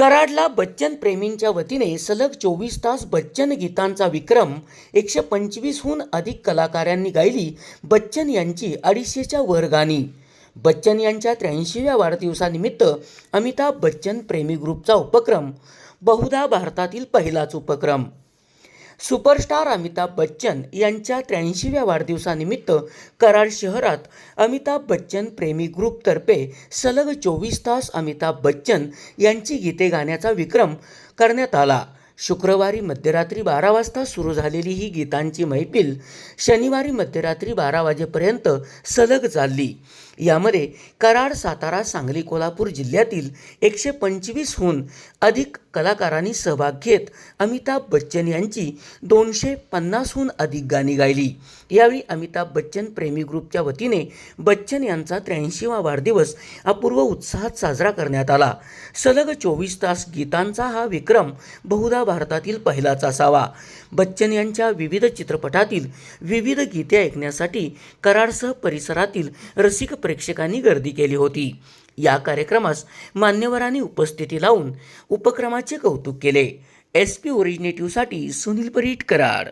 कराडला बच्चन प्रेमींच्या वतीने सलग 24 तास बच्चन गीतांचा विक्रम 125हून अधिक कलाकारांनी गायली. बच्चन यांची 250च्या वर गाणी. बच्चन यांच्या 83व्या वाढदिवसानिमित्त अमिताभ बच्चन प्रेमी ग्रुपचा उपक्रम बहुधा भारतातील पहिलाच उपक्रम. सुपरस्टार अमिताभ बच्चन यांच्या 83व्या वाढदिवसानिमित्त कराड शहरात अमिताभ बच्चन प्रेमी ग्रुपतर्फे सलग 24 तास अमिताभ बच्चन यांची गीते गाण्याचा विक्रम करण्यात आला. शुक्रवारी मध्यरात्री 12 वाजता सुरू झालेली ही गीतांची मैफिल शनिवारी मध्यरात्री 12 वाजेपर्यंत सलग चालली. यामध्ये कराड, सातारा, सांगली, कोल्हापूर जिल्ह्यातील 125हून अधिक कलाकारांनी सहभाग घेत अमिताभ बच्चन यांची 250हून अधिक गाणी गायली. यावेळी अमिताभ बच्चन प्रेमी ग्रुपच्या वतीने बच्चन यांचा 83वा वाढदिवस अपूर्व उत्साहात साजरा करण्यात आला. सलग 24 तास गीतांचा हा विक्रम बहुधा भारतातील पहिलाच असावा. बच्चन यांच्या विविध चित्रपटातील विविध गीते ऐकण्यासाठी कराडसह परिसरातील रसिक प्रेक्षकांनी गर्दी केली होती. या कार्यक्रमास मान्यवरांनी उपस्थिती लावून उपक्रमाचे कौतुक केले. SP ओरिजिनेटिव्हसाठी सुनील परीट, कराड.